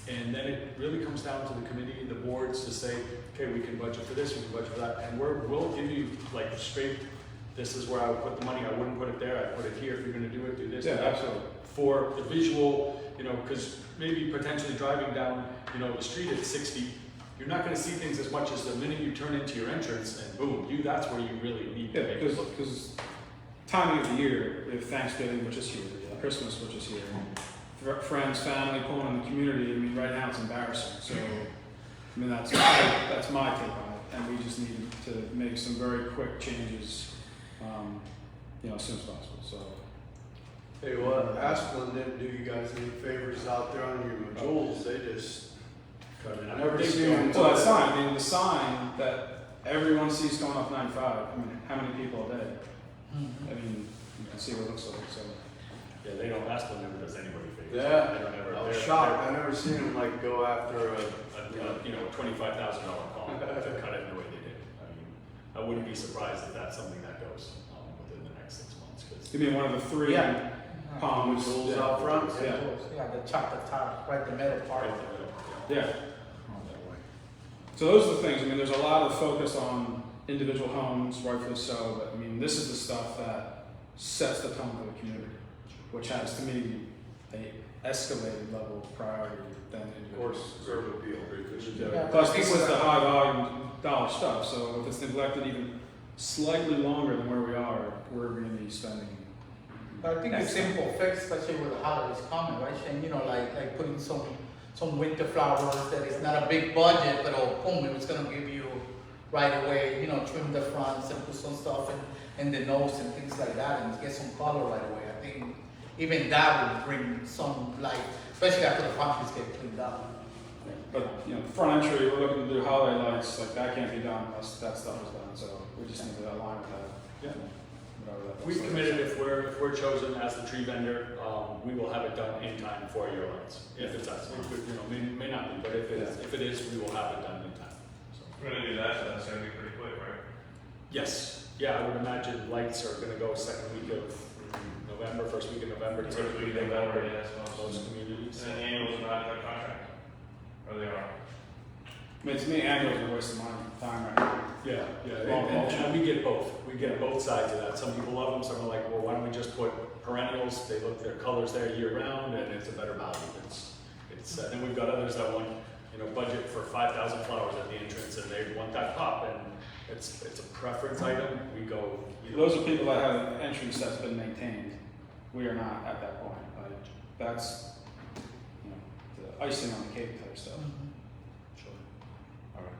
And then it really comes down to the committee, the boards to say, okay, we can budget for this, we can budget for that, and we'll give you like straight, this is where I would put the money, I wouldn't put it there, I'd put it here, if you're gonna do it, do this. yeah, absolutely. For the visual, because maybe potentially driving down, the street at 60, you're not gonna see things as much as the minute you turn into your entrance and boom, that's where you really need to Yeah, make it look. because timing of the year, we have Thanksgiving, which is here, Christmas, which is here, friends, family, pulling in the community. I mean, right now it's embarrassing. So, I mean, that's my take on it, and we just need to make some very quick changes, as soon as possible. So, Hey, well, Asplin didn't do you guys any favors out there on your jewels, they just cut it. I never seen them. so that sign, I mean, the sign that everyone sees going off 95. I mean, how many people a day? I mean, you can see what it looks like. So. Yeah, they don't, Asplin never does anybody favors. Yeah, They don't ever, I was they're- shocked, I never seen them like go after a, $25,000 call to cut it in the way they did. I mean, I wouldn't be surprised if that's something that goes within the next 6 months. 'Cause You mean one of the 3 Yeah. palms jewels out front. Yeah. Yeah, the chocolate top, right the middle part. right there, Yeah. So those are the things. I mean, there's a lot of focus on individual homes, rightfully so. But I mean, this is the stuff that sets the tone for the community, which has, to me, a escalated level of priority than Of individual. course, curb appeal. Yeah. Plus, this is the high volume dollar stuff. So if it's neglected even slightly longer than where we are, we're going to be spending. But I think it's simple fix, especially with the holidays coming, right? And like putting some winter flowers that is not a big budget, but boom, it's gonna give you right away, trim the fronts and put some stuff in the nose and things like that and get some color right away. I think even that would bring some light, especially after the pumpkins get cleaned up. But front entry, we're looking to do holiday lights. Like that can't be done unless that stuff is done. So we just need to align with that. Yeah. Whatever that We've looks like. committed if we're chosen as the tree vendor, we will have it done in time for your lights. If it's us, may not be, but if it is, we will have it done in time. So. We're gonna do that, so that's gonna be pretty quick, right? Yes, yeah, I would imagine lights are gonna go second week of November, first week of November, typically they go over yes, most communities. And then the annuals are not under contract? Or they are? I mean, to me, annuals are a waste of my time right now. Yeah, Long and we get both. We get both sides of that. Some people love them, some are like, well, why don't we just put perennials? They look, their colors there year round, and it's a better value. Then we've got others that want, budget for 5,000 flowers at the entrance, and they want that pop, and it's a preference item. We go. Those are people that have an entrance that's been maintained. We are not at that point. Like, that's the icing on the cake type stuff. Sure. All right.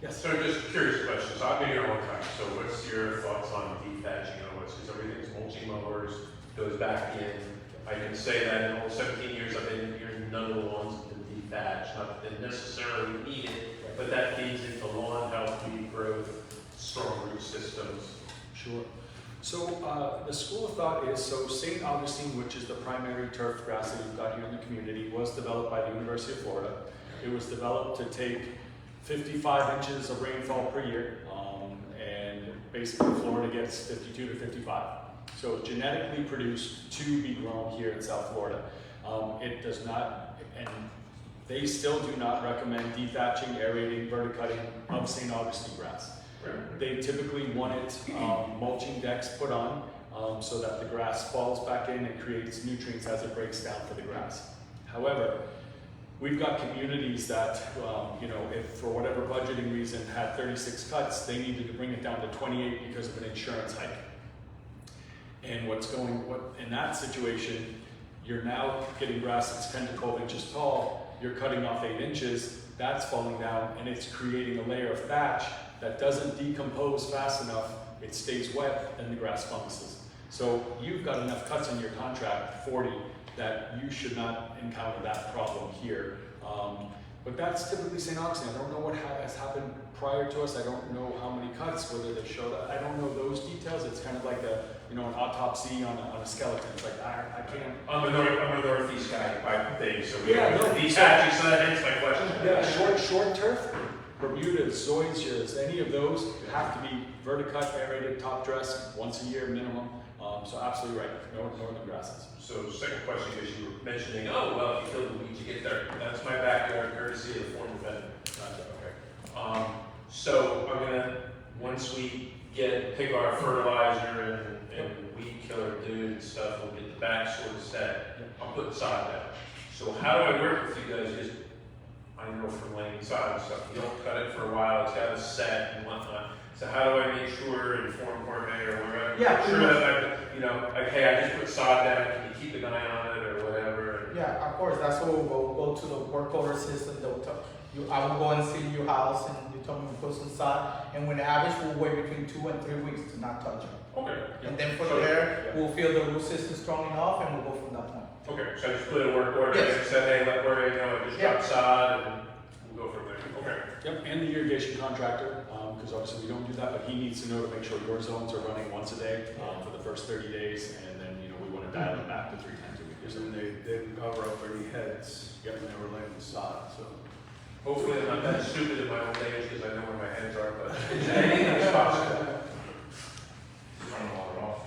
Yes. So just curious question, so I've been here a long time, so what's your thoughts on dethatching, because everything's mulching mowers, goes back in. I can say that in all 17 years I've been here, none of the lawns have been dethatched, not that they necessarily needed, but that feeds into lawn health, weed growth, strong root systems. Sure. So the school of thought is, St. Augustine, which is the primary turf grass that you've got here in the community, was developed by the University of Florida. It was developed to take 55 inches of rainfall per year, and basically Florida gets 52 to 55. So it's genetically produced to be grown here in South Florida. It does not, and they still do not recommend dethatching, aerating, verticutting of St. Augustine grass. They typically want it mulching decks put on, so that the grass falls back in and creates nutrients as it breaks down for the grass. However, we've got communities that, if for whatever budgeting reason had 36 cuts, they needed to bring it down to 28 because of an insurance hike. And in that situation, you're now getting grass that's 10 to 12 inches tall, you're cutting off 8 inches, that's falling down, and it's creating a layer of thatch that doesn't decompose fast enough, it stays wet, and the grass funguses. So you've got enough cuts in your contract, 40, that you should not encounter that problem here. But that's typically St. Augustine. I don't know what has happened prior to us. I don't know how many cuts, whether they showed up. I don't know those details. It's kind of like an autopsy on a skeleton. It's like, I can't. I'm a northeast guy by thing, so we Yeah, have no, these so- hatches, so that hence my question. Yeah, short turf, Bermudas, zoysias, any of those have to be verticut, aerated, top dress once a year minimum. So absolutely right, no northern grasses. So second question, because you were mentioning, oh, well, if you kill the weeds, you get there. That's my backyard, courtesy of the former vendor. Okay. So I'm gonna, once we pick our fertilizer and weed killer dude and stuff, we'll get the back sort of set. I'll put the sod down. So how do I work with you guys? Just, I know from laying sod and stuff, you don't cut it for a while, it's got to set and whatnot. So how do I make sure, inform Gourmet or wherever, Yeah, sure that hey, I just put sod down, can you keep an eye on it or whatever? Yeah, of course, that's what we'll go to the work order system, they'll tell you, I will go and see your house and you tell me to put some sod, and when the average will wait between 2 and 3 weeks to not touch it. Okay. And then from So- there, we'll feel the root system strong enough and we'll go from that point. Okay, so I just put a work order, Yes. and said, hey, let Gourmet know, I just Yeah. dropped sod, and we'll go from there. Okay. Yep, and the irrigation contractor, because obviously we don't do that, but he needs to know to make sure your zones are running once a day for the first 30 days, and then we want to dial it back to 3 times a week or And something. they didn't cover up any heads when they were laying the sod, so. Hopefully I'm not that stupid in my old age, because I know where my heads are, but anything is possible. Turn the water off.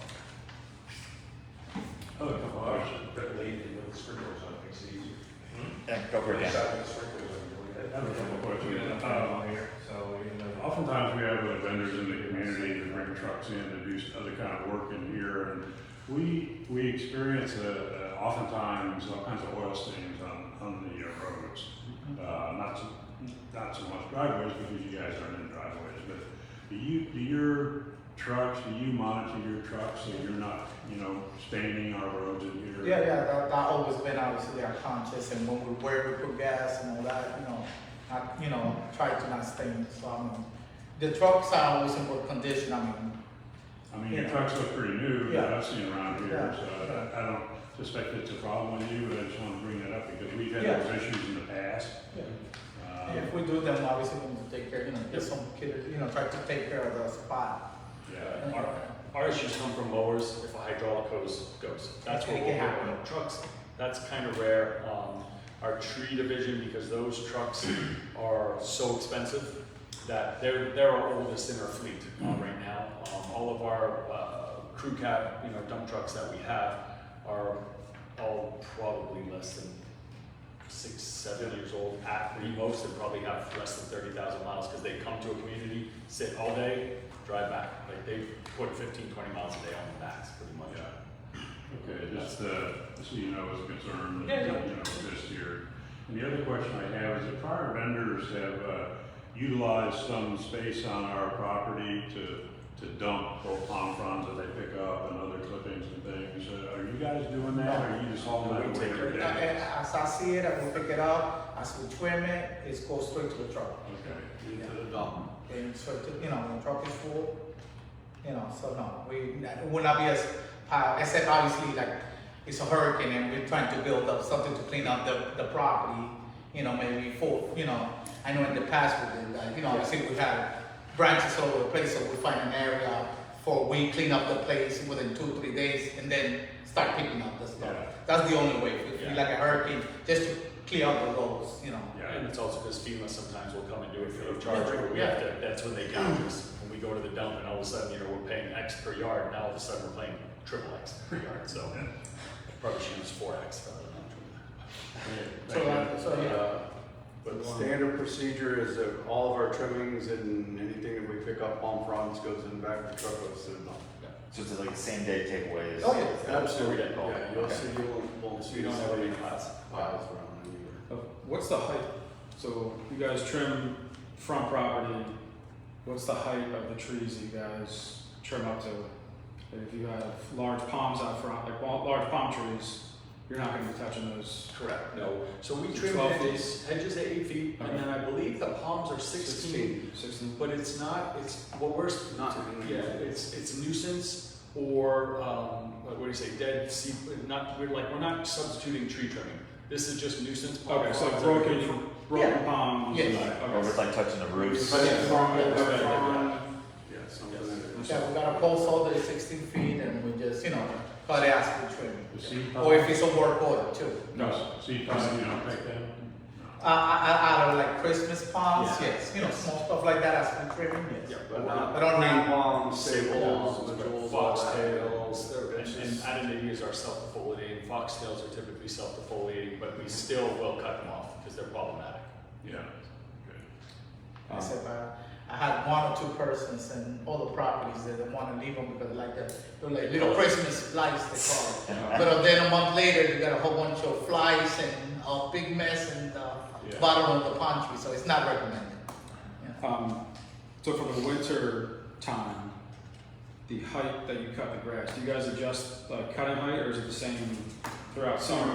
Other couple of questions. Better leave it with the sprinklers on, makes it easier. Yeah, go for it, Dan. Side with the sprinklers on, you know, I have a couple of questions. so Oftentimes we have vendors in the community that bring trucks in to do other kind of work in here, and we experience oftentimes all kinds of oil stains on the roads. Not so much driveways because you guys aren't in driveways, but do you monitor your trucks so you're not, staining our roads in here? Yeah, that always been obviously our conscious, and when we put gas and all that, try to not stain. So the trucks are always in good condition. Your trucks look pretty new, that Yeah. I've seen around here, Yeah. so I don't suspect it's a problem with you, but I just want to bring that up because we've had Yeah. those issues in the past. If we do, then obviously we need to take care, get some kid, try to take care of the spot. Yeah. Our issues come from mowers if a hydraulic hose goes. That's what It we'll can do. happen. Trucks, that's kind of rare. Our tree division, because those trucks are so expensive that they're our oldest in our fleet right now. All of our crew cab, dump trucks that we have are all probably less than 6, 7 years old at the most, and probably have less than 30,000 miles because they come to a community, sit all day, drive back. Like they put 15, 20 miles a day on the backs pretty much. Okay, just so you know, as a concern Yeah, that, yeah. exists here. And the other question I have is that prior vendors have utilized some space on our property to dump both palm fronds that they pick up and other clippings and things. Are you guys doing that, or are you just hauling that away every day? As I see it, I will pick it up, as we trim it, it goes straight to the truck. Okay. Into the dump. And so, when the truck is full, so no, we will not be as, except obviously like it's a hurricane and we're trying to build up something to clean up the property, maybe I know in the past we did that, obviously we had branches all over the place, so we find an area we clean up the place within 2 or 3 days and then start picking up the stuff. Yeah. That's the only way, if you feel Yeah. like a hurricane, just to clear out the roads, Yeah, and it's also because FEMA sometimes will come and do it free of charge, Yeah. or we have to, that's when they gouge us. When we go to the dump and all of a sudden, we're paying X per yard, now all of a sudden we're paying triple X per yard, so probably should use 4X rather than triple. But standard procedure is that all of our trimmings and anything that we pick up palm fronds goes in the back of the truck, goes to the dump. So it's like the same day takeaways? Oh, yeah. Absolutely, Yeah. yeah, you'll Okay. see, won't see. We don't have any class. Piles around anywhere. What's the height? So you guys trim front property, what's the height of the trees that you guys trim up to? If you have large palms out front, like large palm trees, you're not gonna be touching those. Correct, no. So we Is it trim 12 hedges at 8 feet, and then I believe the palms are 16. 16. But it's not, it's, what we're, Not- yeah, it's nuisance or, what do you say, dead, not, we're not substituting tree trimming. This is just nuisance. palm Okay, so fronds broken, that are broken palms. Yes. Okay. Or if it's like touching the roofs? But Yeah. from the Okay. front, yeah, something that. Yeah, we got a post holder 16 feet and we just, cut it as we trim. The seed Or if it's a work order too. No, seed time, you don't take that? I don't like Christmas palms, Yeah. yes, Yes. small stuff like that as we trim, yes. Yeah, But not But on green that- palms, sables, Sables, jewels, foxtails, it's and just- Adenias are self-defoliating. Foxtails are typically self-defoliating, but we still will cut them off because they're problematic. Yeah. I said, I had one or two persons and all the properties that didn't want to leave them because they're like little Christmas lights they call it. But then a month later, they got a whole bunch of flies and a big mess in the Yeah. bottom of the palm tree, so it's not recommended. Yeah. So for the winter time, the height that you cut the grass, do you guys adjust like cutting height or is it the same throughout summer?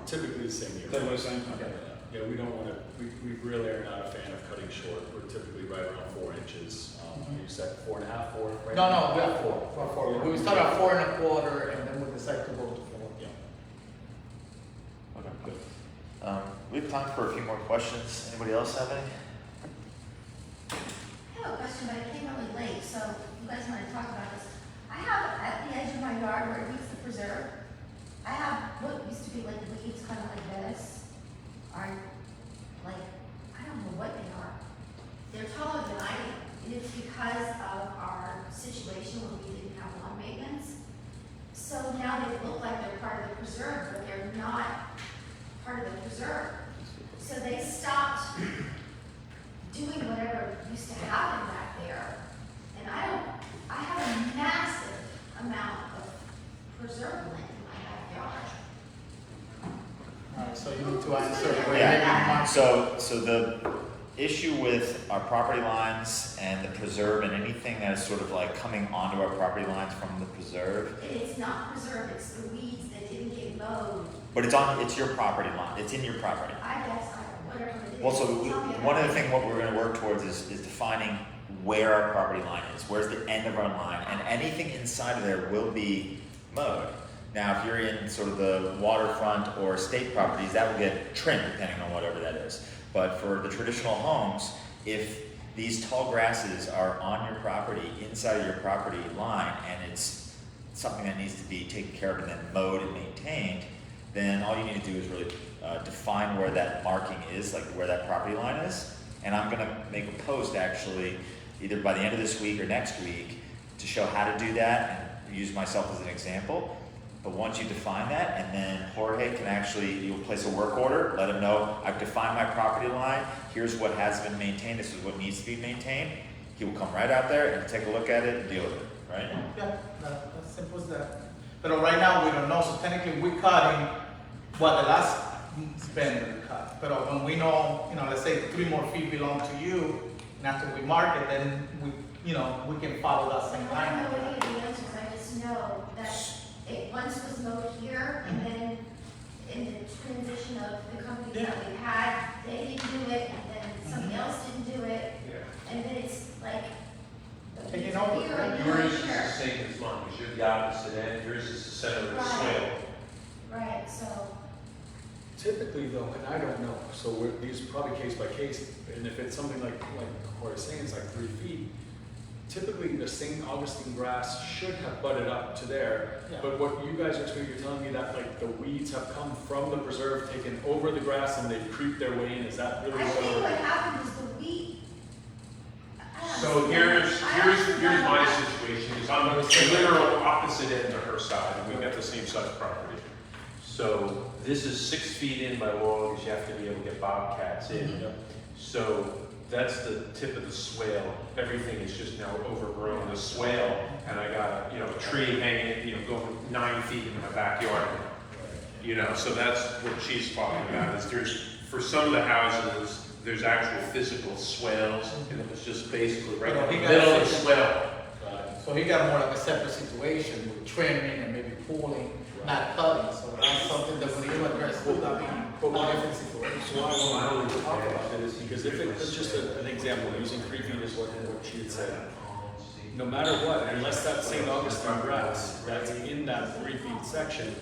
Typically the same year. They're the same? Okay. Yeah, we don't want to, we really are not a fan of cutting short. We're typically right around 4 inches. You said 4.5, 4? Right No, now? we have four. We start at 4 1/4 and then we decide to go to 4. Yeah. Okay, good. We have time for a few more questions. Anybody else have any? I have a question, but I came really late, so you guys want to talk about this. I have at the edge of my yard where it meets the preserve, I have what used to be like weeds, kind of like this, are like, I don't know what they are. They're taller than I am, and it's because of our situation where we didn't have lawn maintenance. So now they look like they're part of the preserve, but they're not part of the preserve. So they stopped doing whatever used to happen back there. And I have a massive amount of preserve land in my backyard. All right, so you need to answer. Yeah. So the issue with our property lines and the preserve and anything that is sort of like coming onto our property lines from the preserve, It's not preserve, it's the weeds that didn't get mowed. but it's your property line, it's in your property. I guess, whatever it is. Well, so Tell me one of about the it. things what we're gonna work towards is defining where our property line is, where's the end of our line, and anything inside of there will be mowed. Now, if you're in sort of the waterfront or state properties, that will get trimmed depending on whatever that is. But for the traditional homes, if these tall grasses are on your property, inside of your property line, and it's something that needs to be taken care of and then mowed and maintained, then all you need to do is really define where that marking is, like where that property line is. And I'm gonna make a post actually, either by the end of this week or next week, to show how to do that and use myself as an example. But once you define that, and then Jorge can actually, you'll place a work order, let him know, I've defined my property line, here's what has been maintained, this is what needs to be maintained. He will come right out there and take a look at it and deal with it, right? Yeah, that's simple as that. But right now, we don't know, so technically, we cutting what the last vendor cut. But when we know, let's say 3 more feet belong to you, and after we mark it, then we can follow that same I don't know line. any of the answers, I just know that it once was mowed here, and then in the transition of the company that we had, they didn't do it, and then somebody else didn't do it, and then it's like, the Taking weeds over, are here right? and Yours is the here. same as mine, because you're the opposite end, yours is the center of the swale. Right, so, Typically though, and I don't know, so these are probably case by case, and if it's something like Corey's saying, it's like 3 feet, typically the St. Augustine grass should have budded up to there, Yeah. but what you guys are doing, you're telling me that like the weeds have come from the preserve, taken over the grass, and they've creeped their way in, is that really I think what what? happened is the weed. So here's my situation, is I'm on the literal opposite end of her side, and we've got the same size property. So this is 6 feet in by law, because you have to be able to get bobcats in. So that's the tip of the swale. Everything is just now overgrown, the swale, and I got, a tree hanging, going 9 feet in my backyard. So that's what she's talking about, is for some of the houses, there's actual physical swales, and it was just basically right in the middle of the swale. So he got more like a separate situation with trimming and maybe pulling, not cutting, so that's something that when you address, will not be a different situation. So why I wanted to talk about it is because if it's just an example, using 3 feet is what she had said. No matter what, unless that's St. Augustine grass that's in that 3 feet section,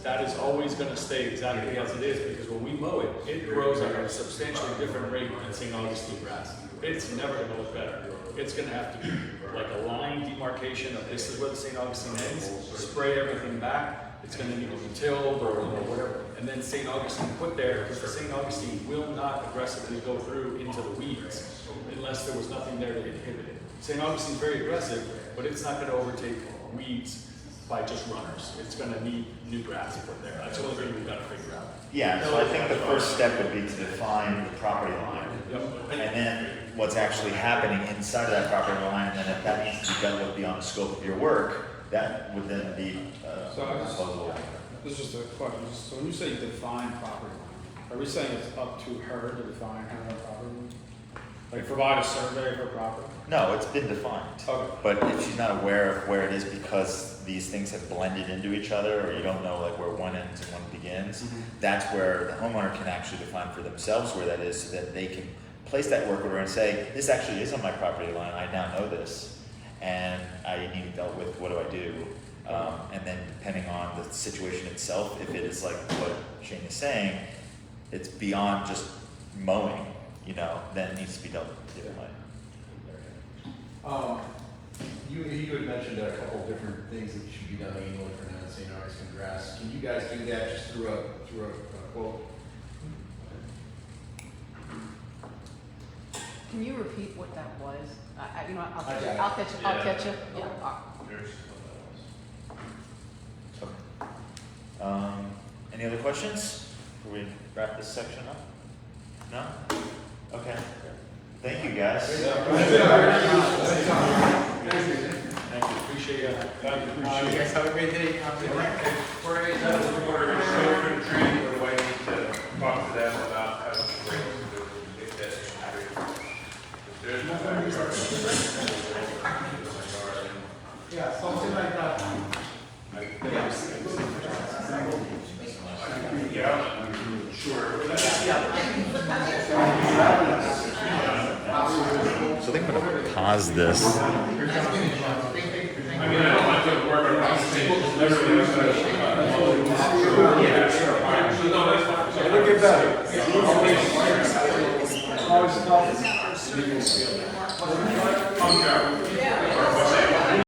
that is always going to stay exactly as it is, because when we mow it, it grows at a substantially different rate than St. Augustine grass. It's never going to look better. It's going to have to be like a line demarcation of this is where the St. Augustine ends, spray everything back. It's going to need to be tilled or whatever, and then St. Augustine put there, because the St. Augustine will not aggressively go through into the weeds unless there was nothing there to inhibit it. St. Augustine's very aggressive, but it's not going to overtake weeds by just runners. It's going to need new grass put there. That's the only thing we've got to figure out. Yeah, so I think the first step would be to define the property line. Yep. And then what's actually happening inside of that property line, and then if that needs to be dealt with beyond the scope of your work, that would then be So I just- proposal. This is just a question. So when you say define property line, are we saying it's up to her to define her own property line? Like provide a survey of her property? No, it's been defined. Okay. But if she's not aware of where it is because these things have blended into each other, or you don't know like where one ends and one begins, that's where the homeowner can actually define for themselves where that is, so that they can place that work order and say, this actually is on my property line, I now know this, and I need it dealt with, what do I do? And then depending on the situation itself, if it is like what Shane is saying, it's beyond just mowing, then it needs to be dealt with differently. You had mentioned a couple of different things that should be done annually for non-St. Augustine grass. Can you guys do that just through a quote? Can you repeat what that was? I'll I got it. I'll catch you. Yeah. Okay. Any other questions before we wrap this section up? No? Okay. Thank you, guys. Thank you. Appreciate it. You guys have a great day. Have a good night. We're going to show for the training, or do I need to talk to them about how to bring this? There's Yeah, something like that. Yeah, sure. So I think I'm gonna pause this. I mean, I don't want to work on conversations, everything's yeah, sure, fine. So, no, that's fine. So, It'll get better. I'm Joe.